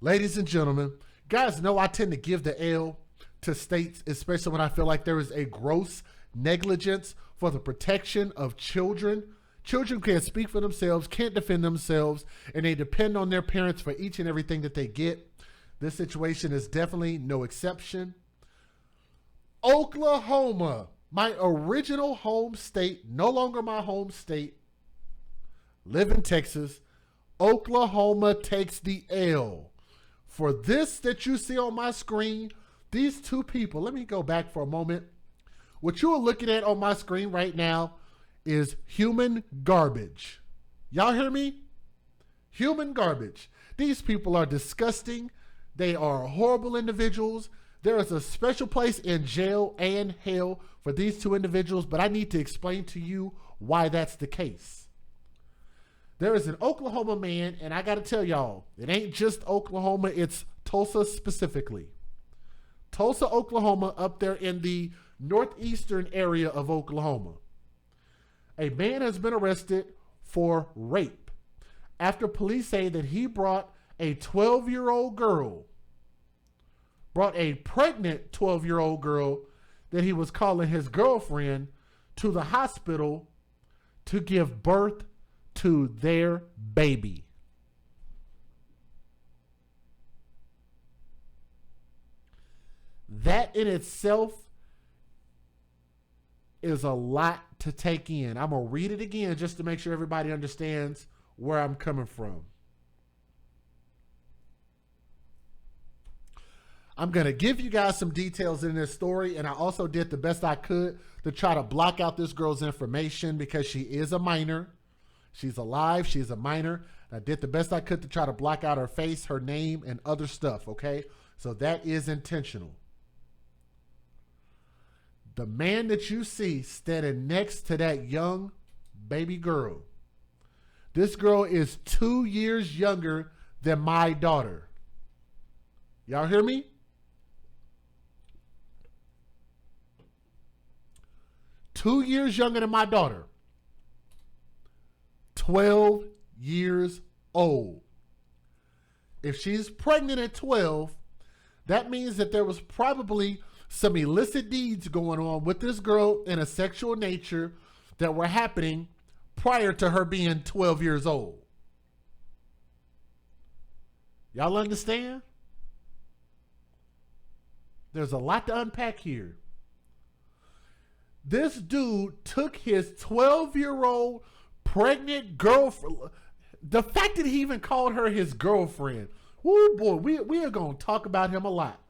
Ladies and gentlemen, guys know I tend to give the L to states, especially when I feel like there is a gross negligence for the protection of children. Children can't speak for themselves, can't defend themselves, and they depend on their parents for each and everything that they get. This situation is definitely no exception. Oklahoma, my original home state, no longer my home state. Live in Texas. Oklahoma takes the L. For this that you see on my screen, these two people, let me go back for a moment. What you are looking at on my screen right now is human garbage. Y'all hear me? Human garbage. These people are disgusting. They are horrible individuals. There is a special place in jail and hell for these two individuals, but I need to explain to you why that's the case. There is an Oklahoma man, and I got to tell y'all, it ain't just Oklahoma, it's Tulsa specifically. Tulsa, Oklahoma, up there in the northeastern area of Oklahoma. A man has been arrested for rape after police say that he brought a 12-year-old girl, brought a pregnant 12-year-old girl that he was calling his girlfriend to the hospital to give birth to their baby. That in itself is a lot to take in. I'm going to read it again just to make sure everybody understands where I'm coming from. I'm going to give you guys some details in this story, and I also did the best I could to try to block out this girl's information because she is a minor. She's alive. She's a minor. I did the best I could to try to block out her face, her name, and other stuff, okay? So that is intentional. The man that you see standing next to that young baby girl, this girl is 2 years younger than my daughter. Y'all hear me? 2 years younger than my daughter. 12 years old. If she's pregnant at 12, that means that there was probably some illicit deeds going on with this girl in a sexual nature that were happening prior to her being 12 years old. Y'all understand? There's a lot to unpack here. This dude took his 12-year-old pregnant girlfriend. The fact that he even called her his girlfriend. Woo boy, we are going to talk about him a lot.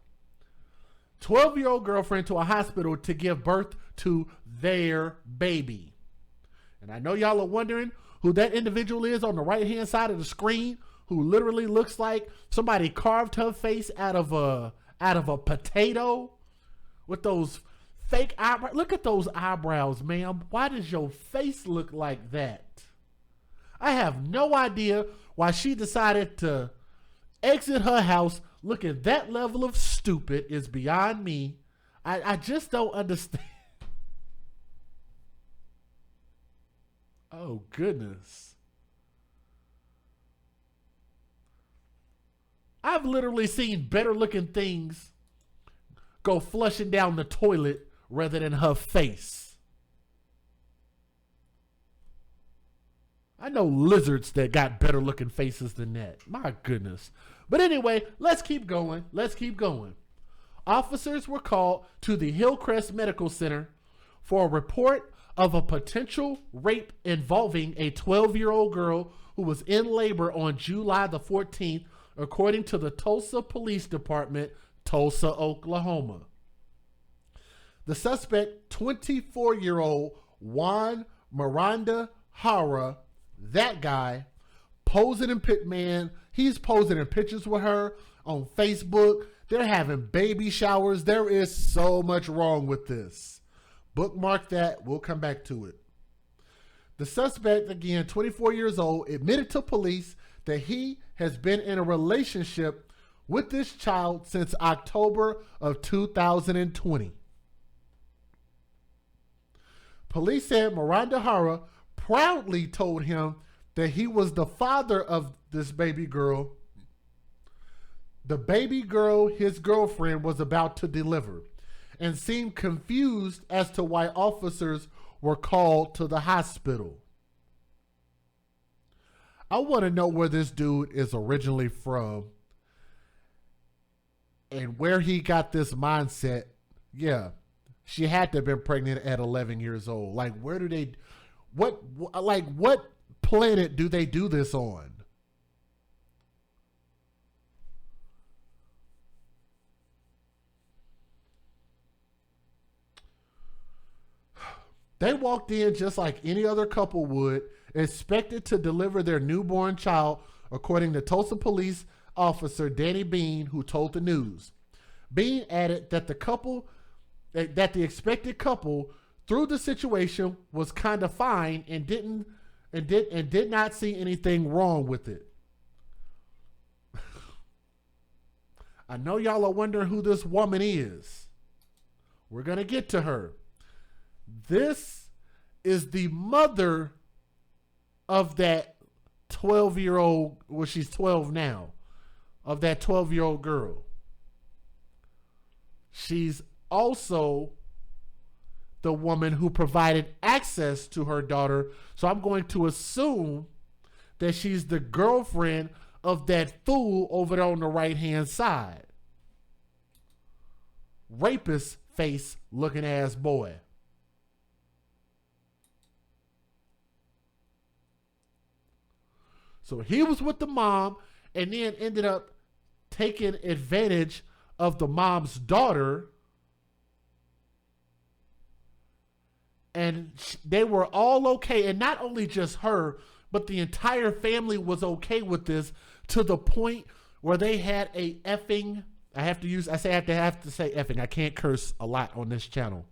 12-year-old girlfriend to a hospital to give birth to their baby. And I know y'all are wondering who that individual is on the right-hand side of the screen, who literally looks like somebody carved her face out of a potato with those fake eyebrows. Look at those eyebrows, ma'am. Why does your face look like that? I have no idea why she decided to exit her house looking that level of stupid. Is beyond me. I just don't understand. Oh, goodness. I've literally seen better looking things go flushing down the toilet rather than her face. I know lizards that got better looking faces than that. My goodness. But anyway, let's keep going. Let's keep going. Officers were called to the Hillcrest Medical Center for a report of a potential rape involving a 12-year-old girl who was in labor on July the 14th, according to the Tulsa Police Department, Tulsa, Oklahoma. The suspect, 24-year-old Juan Miranda-Jara, that guy, posing in he's posing in pictures with her on Facebook. They're having baby showers. There is so much wrong with this. Bookmark that. We'll come back to it. The suspect, again, 24 years old, admitted to police that he has been in a relationship with this child since October of 2020. Police said Miranda-Jara proudly told him that he was the father of this baby girl The baby girl his girlfriend was about to deliver and seemed confused as to why officers were called to the hospital. I want to know where this dude is originally from and where he got this mindset. Yeah, she had to have been pregnant at 11 years old. Like, where do they, what planet do they do this on? They walked in just like any other couple would, expected to deliver their newborn child, according to Tulsa police officer Danny Bean, who told the news. Bean added that the expected couple through the situation was kind of fine and did not see anything wrong with it. I know y'all are wondering who this woman is. We're gonna get to her. This is the mother of that 12-year-old, well, she's 12 now, of that 12-year-old girl. She's also the woman who provided access to her daughter. So I'm going to assume that she's the girlfriend of that fool over there on the right-hand side. Rapist face looking ass boy. So he was with the mom and then ended up taking advantage of the mom's daughter. And they were all okay. And not only just her, but the entire family was okay with this, to the point where they had a effing, I have to say effing. I can't curse a lot on this channel.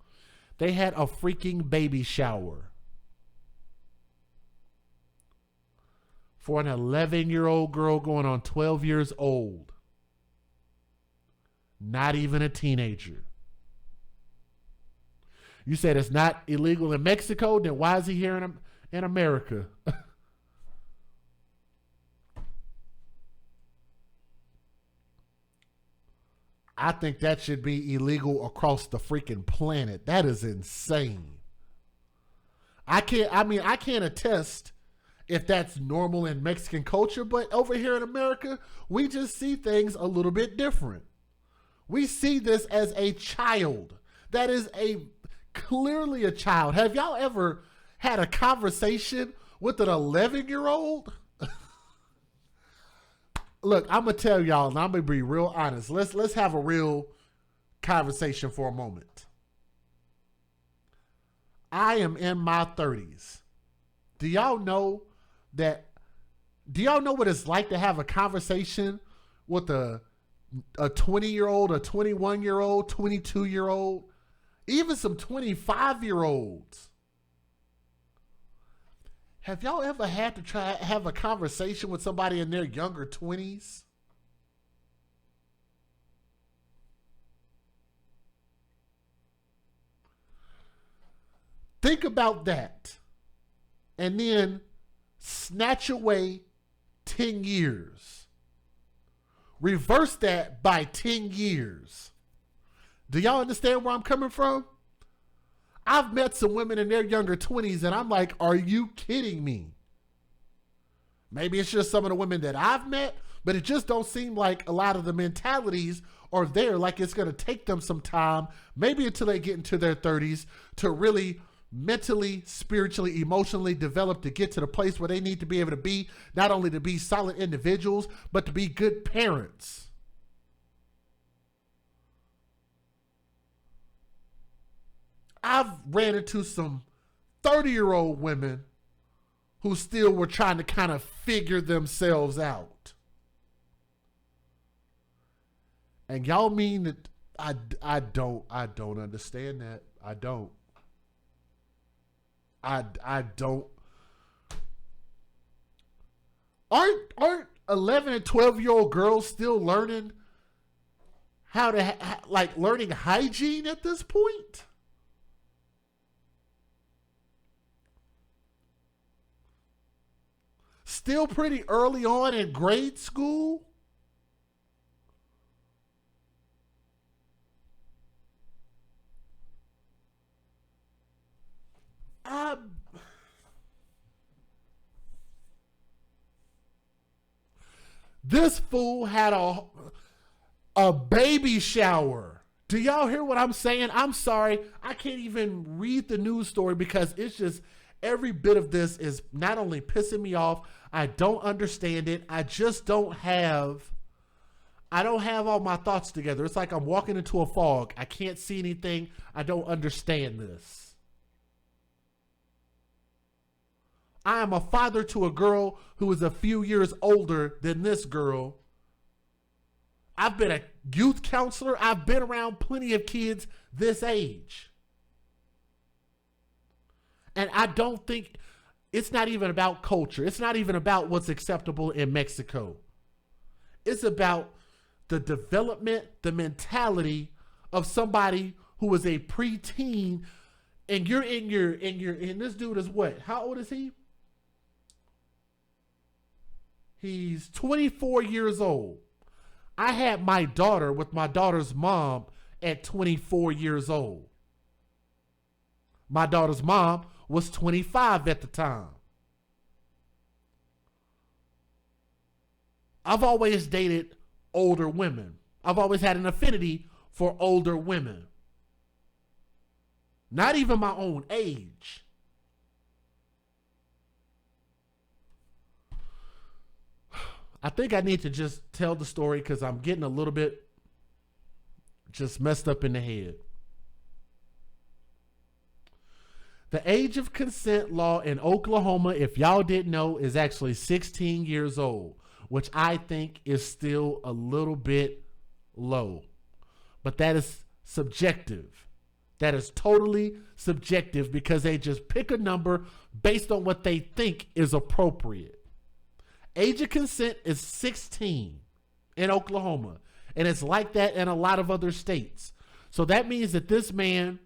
They had a freaking baby shower for an 11-year-old girl going on 12 years old. Not even a teenager. You said it's not illegal in Mexico, then why is he here in America? I think that should be illegal across the freaking planet. That is insane. I can't attest if that's normal in Mexican culture, but over here in America, we just see things a little bit different. We see this as a child. That is clearly a child. Have y'all ever had a conversation with an 11-year-old? Look, I'm gonna tell y'all, and I'm gonna be real honest. Let's have a real conversation for a moment. I am in my 30s. Do y'all know what it's like to have a conversation with a 20-year-old, a 21-year-old, 22-year-old, even some 25-year-olds? Have y'all ever had to have a conversation with somebody in their younger 20s? Think about that. And then snatch away 10 years. Reverse that by 10 years. Do y'all understand where I'm coming from? I've met some women in their younger 20s and I'm like, are you kidding me? Maybe it's just some of the women that I've met, but it just don't seem like a lot of the mentalities are there. Like it's going to take them some time, maybe until they get into their 30s, to really mentally, spiritually, emotionally develop, to get to the place where they need to be able to be, not only to be solid individuals, but to be good parents. I've ran into some 30-year-old women who still were trying to kind of figure themselves out. And y'all mean that I don't understand that. I don't. I don't. Aren't 11 and 12-year-old girls still learning how to learning hygiene at this point? Still pretty early on in grade school? This fool had a baby shower. Do y'all hear what I'm saying? I'm sorry. I can't even read the news story because it's just every bit of this is not only pissing me off, I don't understand it. I don't have all my thoughts together. It's like I'm walking into a fog. I can't see anything. I don't understand this. I am a father to a girl who is a few years older than this girl. I've been a youth counselor. I've been around plenty of kids this age. And I don't think, it's not even about culture. It's not even about what's acceptable in Mexico. It's about the development, the mentality of somebody who is a preteen, and and this dude is what? How old is he? He's 24 years old. I had my daughter with my daughter's mom at 24 years old. My daughter's mom was 25 at the time. I've always dated older women. I've always had an affinity for older women. Not even my own age. I think I need to just tell the story because I'm getting a little bit just messed up in the head. The age of consent law in Oklahoma, if y'all didn't know, is actually 16 years old, which I think is still a little bit low. But that is subjective. That is totally subjective because they just pick a number based on what they think is appropriate. Age of consent is 16 in Oklahoma, and it's like that in a lot of other states. So that means that this man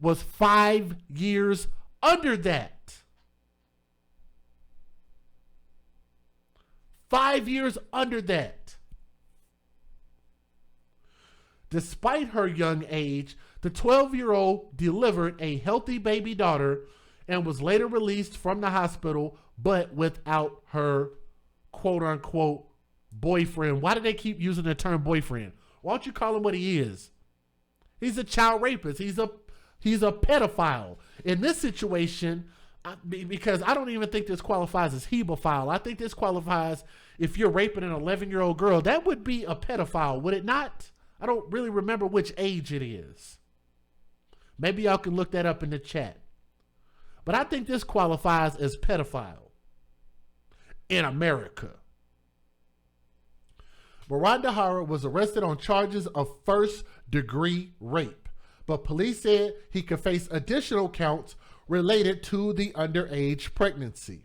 was 5 years under that. 5 years under that. Despite her young age, the 12-year-old delivered a healthy baby daughter and was later released from the hospital, but without her quote-unquote boyfriend. Why do they keep using the term boyfriend? Why don't you call him what he is? He's a child rapist. He's a pedophile. In this situation, because I don't even think this qualifies as hebephile. I think this qualifies if you're raping an 11-year-old girl. That would be a pedophile, would it not? I don't really remember which age it is. Maybe y'all can look that up in the chat. But I think this qualifies as pedophile in America. Miranda-Jara was arrested on charges of first-degree rape, but police said he could face additional counts related to the underage pregnancy.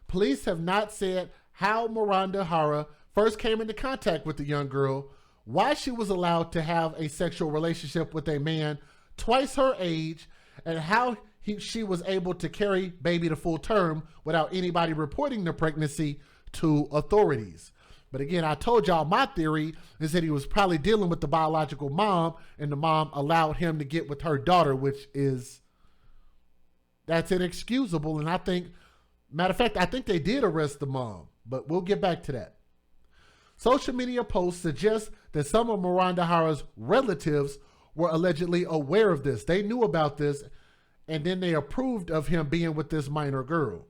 Police have not said how Miranda-Jara first came into contact with the young girl, why she was allowed to have a sexual relationship with a man twice her age, and how she was able to carry baby to full term without anybody reporting the pregnancy to authorities. But again, I told y'all my theory is that he was probably dealing with the biological mom, and the mom allowed him to get with her daughter, that's inexcusable. And I think, matter of fact, I think they did arrest the mom, but we'll get back to that. Social media posts suggest that some of Miranda-Jara's relatives were allegedly aware of this. They knew about this, and then they approved of him being with this minor girl.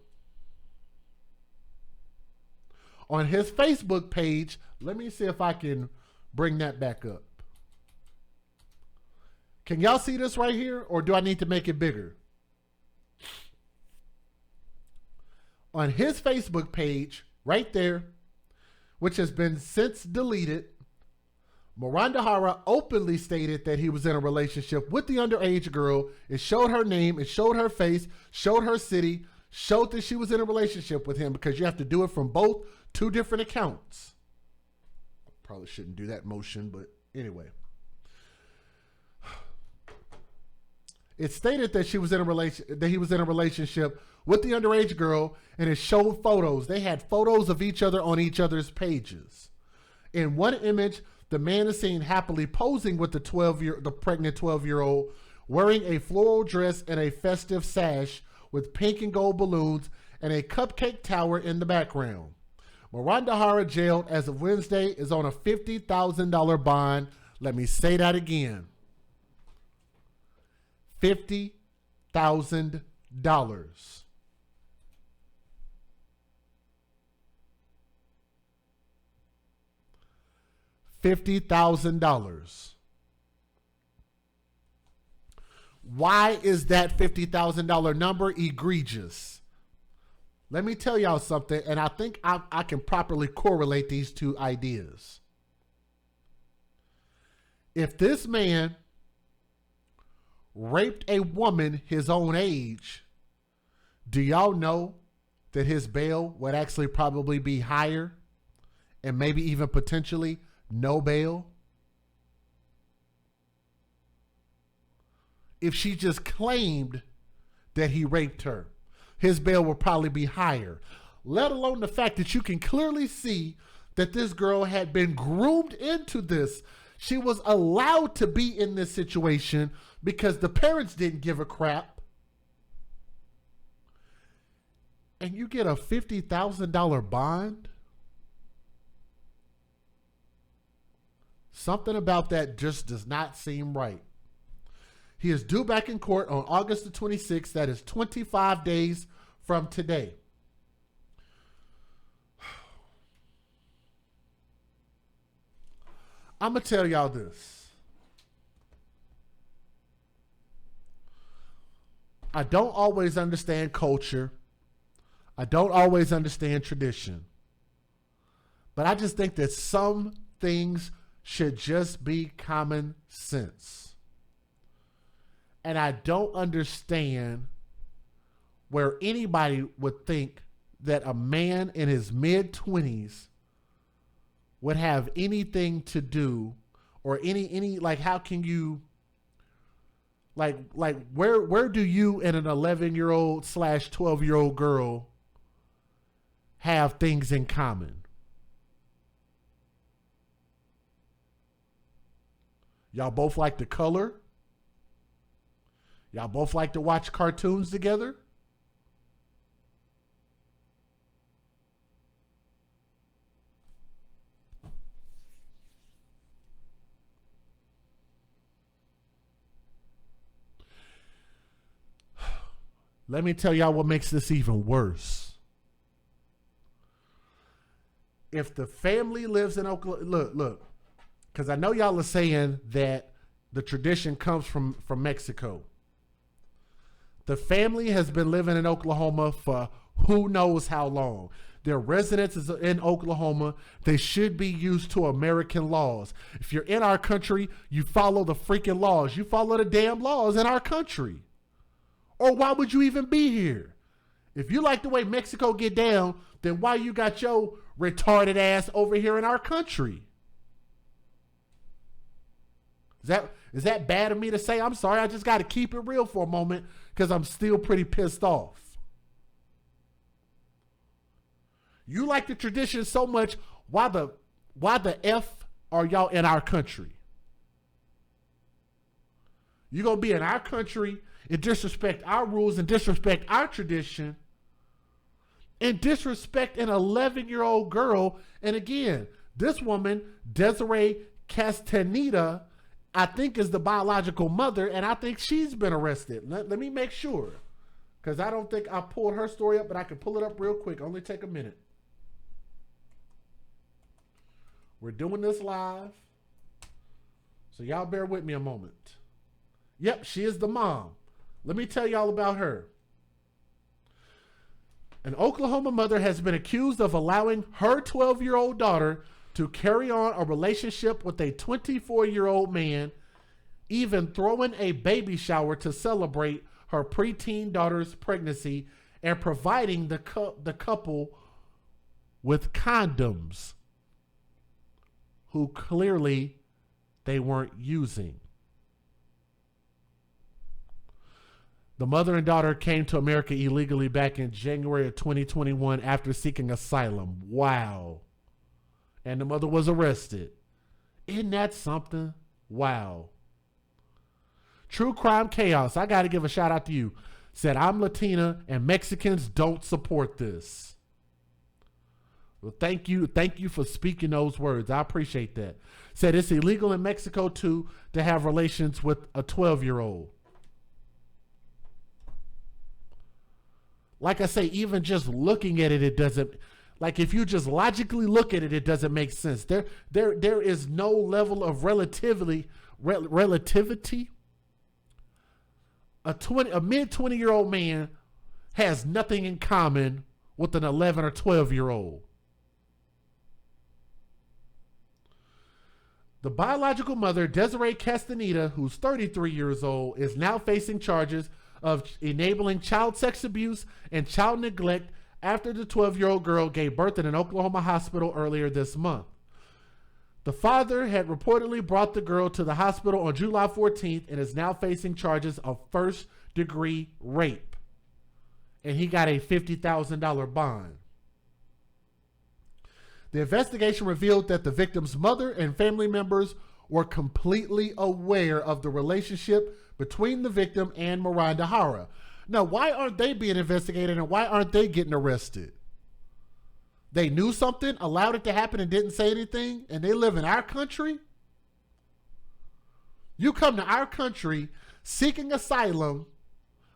On his Facebook page, let me see if I can bring that back up. Can y'all see this right here, or do I need to make it bigger? On his Facebook page, right there, which has been since deleted, Miranda-Jara openly stated that he was in a relationship with the underage girl. It showed her name, it showed her face, showed her city, showed that she was in a relationship with him, because you have to do it from two different accounts. Probably shouldn't do that motion, but anyway. It stated that he was in a relationship with the underage girl, and it showed photos. They had photos of each other on each other's pages. In one image, the man is seen happily posing with the pregnant 12-year-old, wearing a floral dress and a festive sash with pink and gold balloons and a cupcake tower in the background. Miranda-Jara jailed as of Wednesday is on a $50,000 bond. Let me say that again. $50,000. $50,000. Why is that $50,000 number egregious? Let me tell y'all something, and I think I can properly correlate these two ideas. If this man raped a woman his own age, do y'all know that his bail would actually probably be higher and maybe even potentially no bail? If she just claimed that he raped her, his bail will probably be higher, let alone the fact that you can clearly see that this girl had been groomed into this. She was allowed to be in this situation because the parents didn't give a crap. And you get a $50,000 bond? Something about that just does not seem right. He is due back in court on August the 26th. That is 25 days from today. I'm going to tell y'all this. I don't always understand culture. I don't always understand tradition. But I just think that some things should just be common sense. And I don't understand where anybody would think that a man in his mid-20s would have anything to do, or any like, how can you, like where do you and an 11-year-old / 12-year-old girl have things in common? Y'all both like to color? Y'all both like to watch cartoons together? Let me tell y'all what makes this even worse. If the family lives in Oklahoma, look, because I know y'all are saying that the tradition comes from Mexico. The family has been living in Oklahoma for who knows how long. Their residence is in Oklahoma. They should be used to American laws. If you're in our country, you follow the freaking laws. You follow the damn laws in our country. Or why would you even be here? If you like the way Mexico get down, then why you got your retarded ass over here in our country? Is that bad of me to say? I'm sorry. I just got to keep it real for a moment because I'm still pretty pissed off. You like the tradition so much. Why the F are y'all in our country? You're going to be in our country and disrespect our rules and disrespect our tradition and disrespect an 11-year-old girl. And again, this woman, Desiree Castaneda, I think is the biological mother, and I think she's been arrested. Let me make sure, because I don't think I pulled her story up, but I can pull it up real quick. Only take a minute. We're doing this live, so y'all bear with me a moment. Yep, she is the mom. Let me tell y'all about her. An Oklahoma mother has been accused of allowing her 12-year-old daughter to carry on a relationship with a 24-year-old man, even throwing a baby shower to celebrate her preteen daughter's pregnancy and providing the couple with condoms, who clearly they weren't using. The mother and daughter came to America illegally back in January of 2021 after seeking asylum. Wow. And the mother was arrested. Isn't that something? Wow. True Crime Chaos, I got to give a shout out to you. Said, I'm Latina and Mexicans don't support this. Well, thank you for speaking those words. I appreciate that. Said it's illegal in Mexico too to have relations with a 12-year-old. Like I say, even just looking at it, it doesn't. Like if you just logically look at it, it doesn't make sense. There is no level of relativity. A mid 20-year-old man has nothing in common with an 11 or 12-year-old. The biological mother, Desiree Castaneda, who's 33 years old, is now facing charges of enabling child sex abuse and child neglect after the 12-year-old girl gave birth in an Oklahoma hospital earlier this month. The father had reportedly brought the girl to the hospital on July 14th and is now facing charges of first-degree rape. And he got a $50,000 bond. The investigation revealed that the victim's mother and family members were completely aware of the relationship between the victim and Miranda-Jara. Now, why aren't they being investigated and why aren't they getting arrested? They knew something, allowed it to happen and didn't say anything, and they live in our country? You come to our country seeking asylum,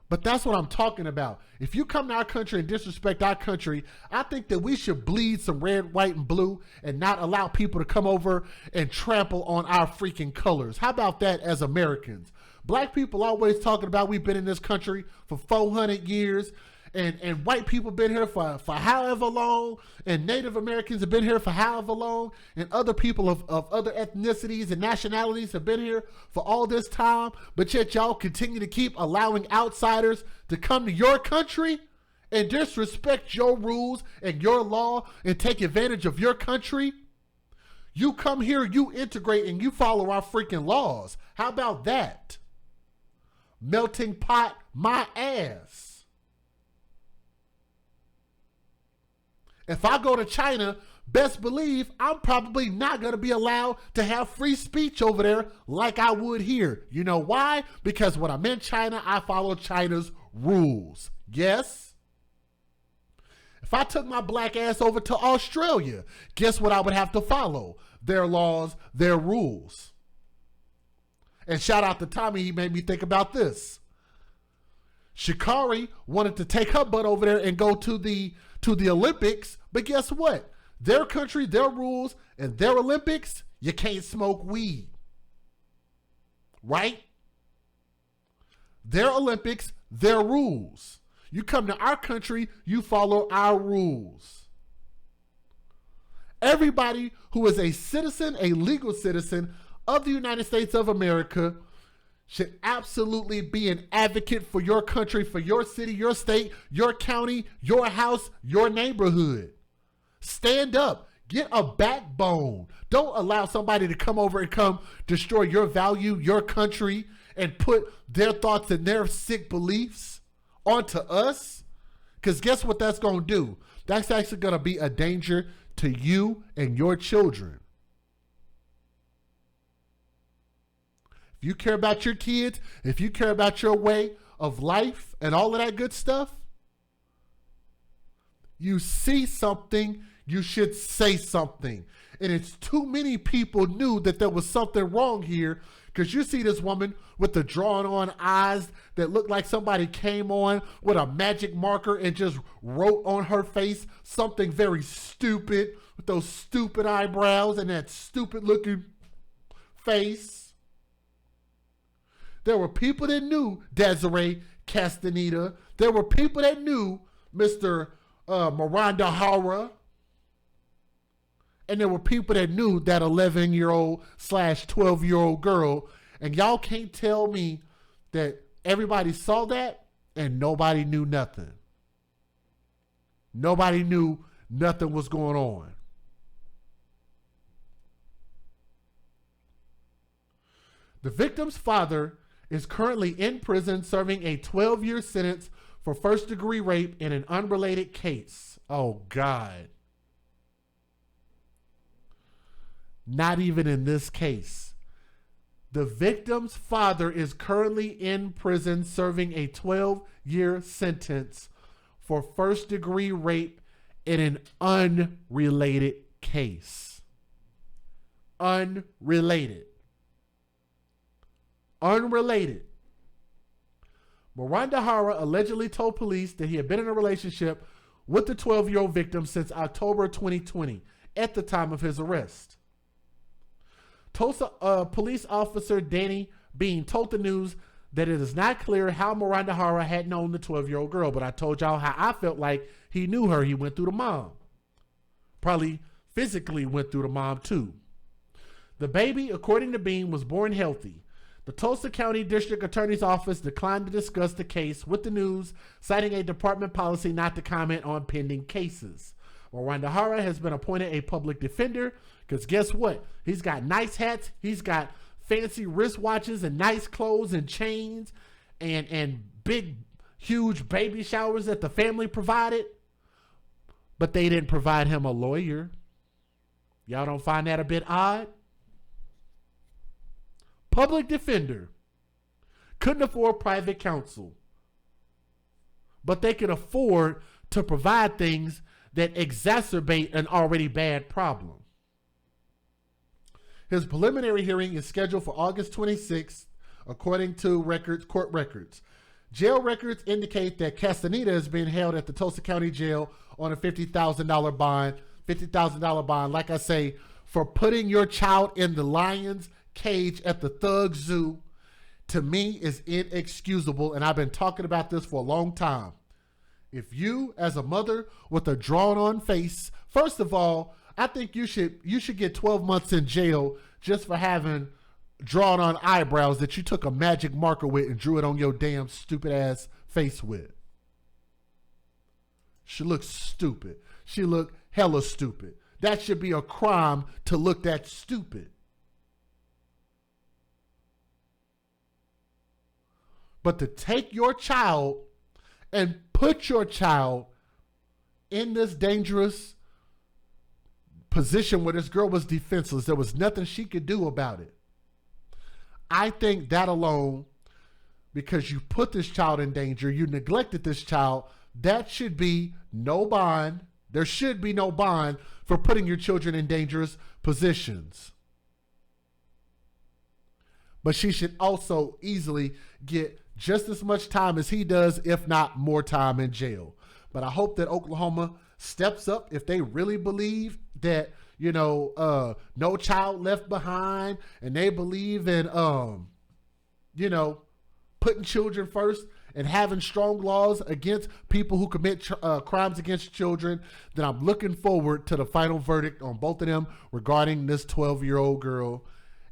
but that's what I'm talking about. If you come to our country and disrespect our country, I think that we should bleed some red, white, and blue and not allow people to come over and trample on our freaking colors. How about that as Americans? Black people always talking about we've been in this country for 400 years, and white people been here for however long, and Native Americans have been here for however long, and other people of other ethnicities and nationalities have been here for all this time, but yet y'all continue to keep allowing outsiders to come to your country and disrespect your rules and your law and take advantage of your country. You come here, you integrate, and you follow our freaking laws. How about that? Melting pot my ass. If I go to China, best believe I'm probably not going to be allowed to have free speech over there like I would here. You know why? Because when I'm in China, I follow China's rules. Yes? If I took my black ass over to Australia, guess what I would have to follow? Their laws, their rules. And shout out to Tommy, he made me think about this. Shikari wanted to take her butt over there and go to the Olympics, but guess what? Their country, their rules, and their Olympics, you can't smoke weed. Right? Their Olympics, their rules. You come to our country, you follow our rules. Everybody who is a citizen, a legal citizen of the United States of America should absolutely be an advocate for your country, for your city, your state, your county, your house, your neighborhood. Stand up. Get a backbone. Don't allow somebody to come over and come destroy your value, your country, and put their thoughts and their sick beliefs onto us. Because guess what that's going to do? That's actually going to be a danger to you and your children. If you care about your kids, if you care about your way of life and all of that good stuff, you see something, you should say something. And it's too many people knew that there was something wrong here, because you see this woman with the drawn on eyes that look like somebody came on with a magic marker and just wrote on her face something very stupid with those stupid eyebrows and that stupid looking face. There were people that knew Desiree Castaneda. There were people that knew Mr. Miranda-Jara. And there were people that knew that 11-year-old / 12-year-old girl. And y'all can't tell me that everybody saw that and nobody knew nothing. Nobody knew nothing was going on. The victim's father is currently in prison serving a 12-year sentence for first-degree rape in an unrelated case. Oh, God. Not even in this case. The victim's father is currently in prison serving a 12-year sentence for first-degree rape in an unrelated case. Unrelated. Miranda-Jara allegedly told police that he had been in a relationship with the 12-year-old victim since October 2020 at the time of his arrest. Tulsa police officer Danny Bean told the news that it is not clear how Miranda-Jara had known the 12-year-old girl, but I told y'all how I felt like he knew her. He went through the mom. Probably physically went through the mom too. The baby, according to Bean, was born healthy. The Tulsa County District Attorney's Office declined to discuss the case with the news, citing a department policy not to comment on pending cases. Miranda-Jara has been appointed a public defender because guess what? He's got nice hats. He's got fancy wristwatches and nice clothes and chains and big, huge baby showers that the family provided. But they didn't provide him a lawyer. Y'all don't find that a bit odd? Public defender. Couldn't afford private counsel. But they could afford to provide things that exacerbate an already bad problem. His preliminary hearing is scheduled for August 26th, according to court records. Jail records indicate that Castaneda is being held at the Tulsa County Jail on a $50,000 bond. $50,000 bond, like I say, for putting your child in the lion's cage at the Thug Zoo, to me is inexcusable, and I've been talking about this for a long time. If you, as a mother with a drawn-on face, first of all, I think you should get 12 months in jail just for having drawn-on eyebrows that you took a magic marker with and drew it on your damn stupid-ass face with. She looks stupid. She looked hella stupid. That should be a crime to look that stupid. But to take your child and put your child in this dangerous position where this girl was defenseless, there was nothing she could do about it. I think that alone, because you put this child in danger, you neglected this child, that should be no bond. There should be no bond for putting your children in dangerous positions. But she should also easily get just as much time as he does, if not more time in jail. But I hope that Oklahoma steps up if they really believe that, no child left behind, and they believe in, putting children first and having strong laws against people who commit crimes against children. Then I'm looking forward to the final verdict on both of them regarding this 12-year-old girl.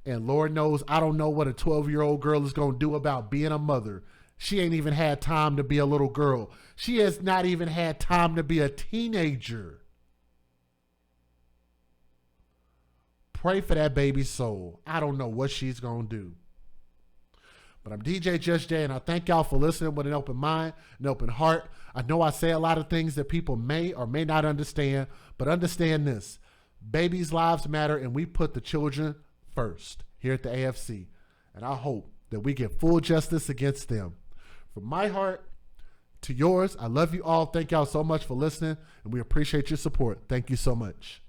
And Lord knows, I don't know what a 12-year-old girl is going to do about being a mother. She ain't even had time to be a little girl. She has not even had time to be a teenager. Pray for that baby's soul. I don't know what she's going to do. But I'm DJ Just Jay, and I thank y'all for listening with an open mind, an open heart. I know I say a lot of things that people may or may not understand, but understand this. Babies' lives matter, and we put the children first here at the AFC. And I hope that we get full justice against them. From my heart to yours, I love you all. Thank y'all so much for listening, and we appreciate your support. Thank you so much.